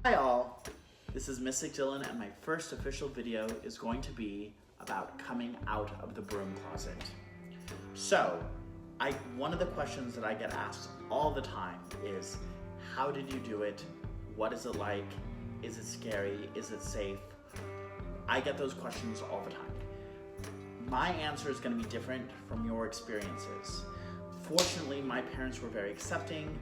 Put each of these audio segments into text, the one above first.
Hi all, this is Mystic Dylan and my first official video is going to be about coming out of the broom closet. So, one of the questions that I get asked all the time is, how did you do it? What is it like? Is it scary? Is it safe? I get those questions all the time. My answer is going to be different from your experiences. Fortunately, my parents were very accepting.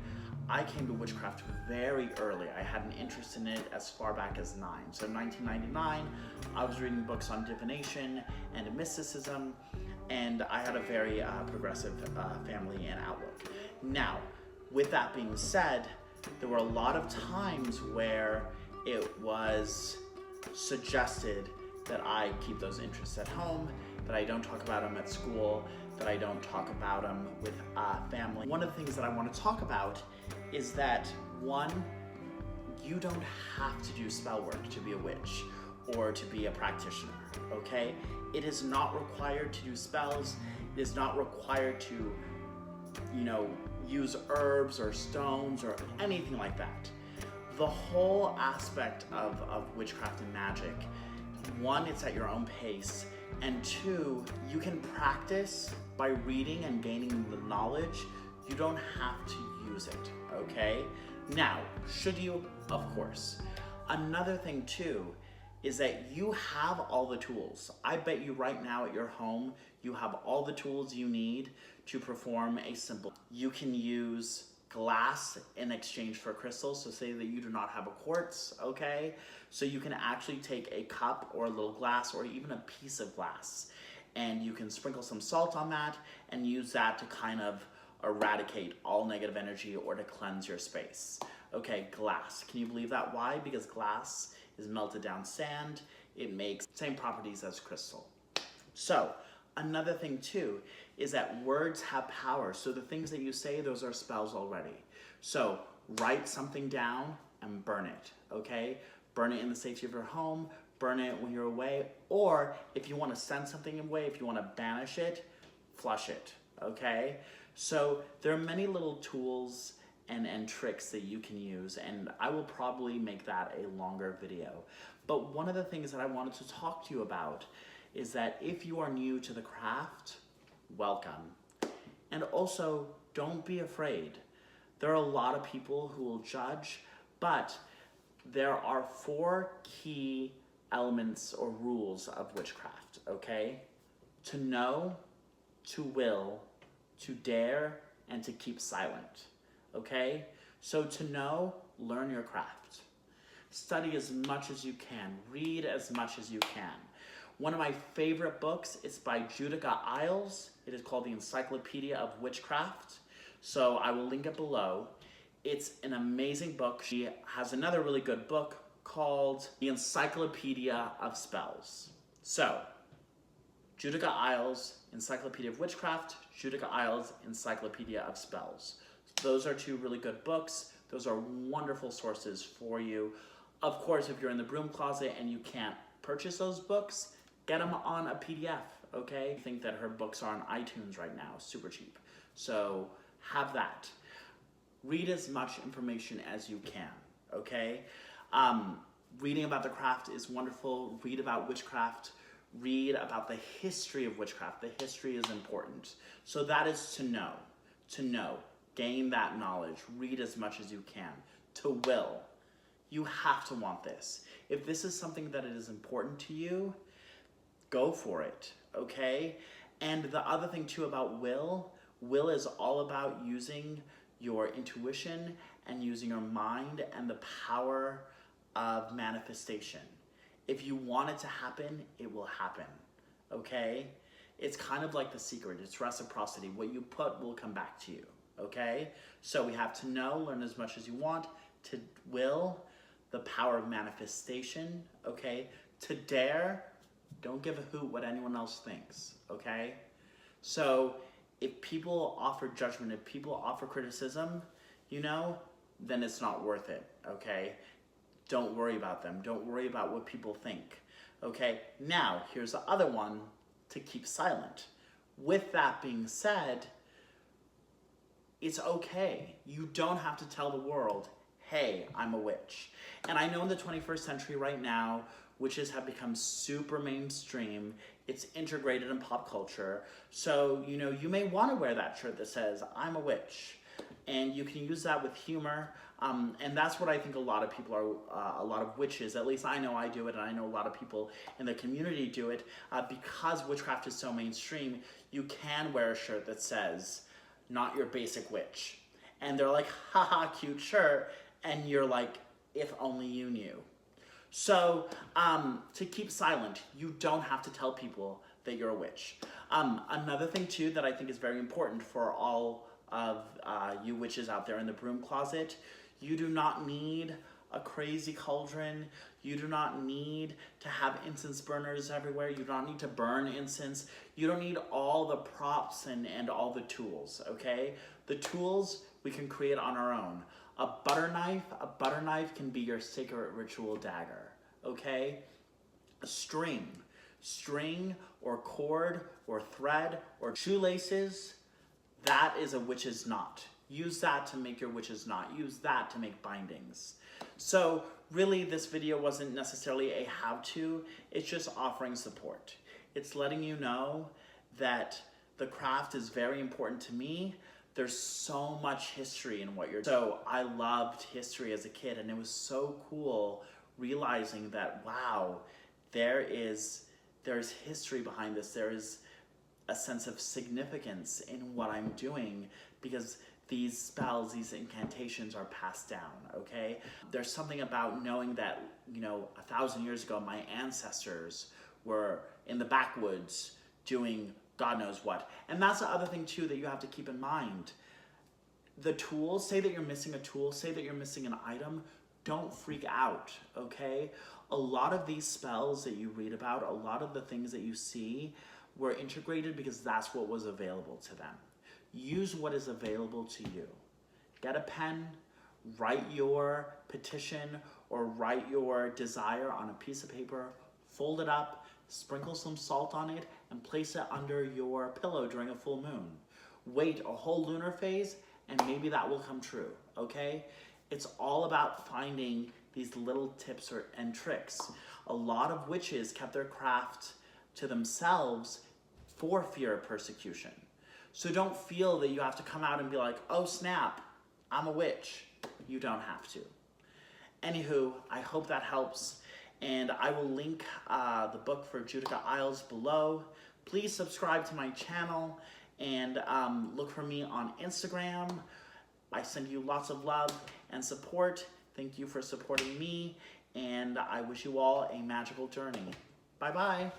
I came to witchcraft very early. I had an interest in it as far back as 9. So in 1999, I was reading books on divination and mysticism, and I had a very progressive family and outlook. Now, with that being said, there were a lot of times where it was suggested that I keep those interests at home, that I don't talk about them at school, that I don't talk about them with family. One of the things that I want to talk about is that, one, you don't have to do spell work to be a witch or to be a practitioner, okay? It is not required to do spells. It is not required to, use herbs or stones or anything like that. The whole aspect of witchcraft and magic, one, it's at your own pace, and two, you can practice by reading and gaining the knowledge. You don't have to use it, okay? Now, should you? Of course. Another thing too is that you have all the tools. I bet you right now at your home, you have all the tools you need to perform a simple. You can use glass in exchange for crystals. So say that you do not have a quartz, okay? So you can actually take a cup or a little glass or even a piece of glass, and you can sprinkle some salt on that and use that to kind of eradicate all negative energy or to cleanse your space. Okay, glass. Can you believe that? Why? Because glass is melted down sand. It makes the same properties as crystal. So another thing too is that words have power. So the things that you say, those are spells already. So write something down and burn it, okay? Burn it in the safety of your home, burn it when you're away, or if you want to send something away, if you want to banish it, flush it, okay? So there are many little tools and tricks that you can use, and I will probably make that a longer video. But one of the things that I wanted to talk to you about is that if you are new to the craft, welcome. And also, don't be afraid. There are a lot of people who will judge, but there are 4 key elements or rules of witchcraft, okay? To know, to will, to dare, and to keep silent, okay? So to know, learn your craft. Study as much as you can. Read as much as you can. One of my favorite books is by Judika. It is called the Encyclopedia of Witchcraft. So I will link it below. It's an amazing book. She has another really good book called the Encyclopedia of Spells. So, Judika Encyclopedia of Witchcraft, Judika Encyclopedia of Spells. Those are 2 really good books. Those are wonderful sources for you. Of course, if you're in the broom closet and you can't purchase those books, get them on a PDF, okay? I think that her books are on iTunes right now, super cheap. So have that. Read as much information as you can, okay? Reading about the craft is wonderful. Read about witchcraft. Read about the history of witchcraft. The history is important. So that is to know. To know. Gain that knowledge. Read as much as you can. To will. You have to want this. If this is something that is important to you, go for it, okay? And the other thing too about will is all about using your intuition and using your mind and the power of manifestation. If you want it to happen, it will happen, okay? It's kind of like The Secret. It's reciprocity. What you put will come back to you, okay? So we have to know, learn as much as you want, to will, the power of manifestation, okay? To dare, don't give a hoot what anyone else thinks, okay? So if people offer judgment, if people offer criticism, then it's not worth it, okay? Don't worry about them. Don't worry about what people think, okay? Now, here's the other one, to keep silent. With that being said, it's okay. You don't have to tell the world, hey, I'm a witch. And I know in the 21st century right now, witches have become super mainstream. It's integrated in pop culture. So, you know, you may want to wear that shirt that says, I'm a witch. And you can use that with humor. And that's what I think a lot of people are, a lot of witches, at least I know I do it, and I know a lot of people in the community do it. Because witchcraft is so mainstream, you can wear a shirt that says, not your basic witch. And they're like, haha, cute shirt. And you're like, if only you knew. So, to keep silent, you don't have to tell people that you're a witch. Another thing too that I think is very important for all of you witches out there in the broom closet, you do not need a crazy cauldron. You do not need to have incense burners everywhere. You do not need to burn incense. You don't need all the props and all the tools, okay? The tools we can create on our own. A butter knife can be your sacred ritual dagger, okay? A string or cord or thread or shoelaces, that is a witch's knot. Use that to make your witch's knot. Use that to make bindings. So really this video wasn't necessarily a how-to, it's just offering support. It's letting you know that the craft is very important to me. There's so much history in what you're doing. So I loved history as a kid, and it was so cool realizing that, wow, there's history behind this. There is a sense of significance in what I'm doing because these spells, these incantations are passed down, okay? There's something about knowing that, you know, 1,000 years ago, my ancestors were in the backwoods doing God knows what. And that's the other thing too that you have to keep in mind. The tools, say that you're missing a tool, say that you're missing an item, don't freak out, okay? A lot of these spells that you read about, a lot of the things that you see were integrated because that's what was available to them. Use what is available to you. Get a pen, write your petition or write your desire on a piece of paper, fold it up, sprinkle some salt on it, and place it under your pillow during a full moon. Wait a whole lunar phase, and maybe that will come true, okay? It's all about finding these little tips and tricks. A lot of witches kept their craft to themselves for fear of persecution. So don't feel that you have to come out and be like, oh snap, I'm a witch. You don't have to. Anywho, I hope that helps. And I will link the book for Judika Isles below. Please subscribe to my channel and look for me on Instagram. I send you lots of love and support. Thank you for supporting me, and I wish you all a magical journey. Bye-bye.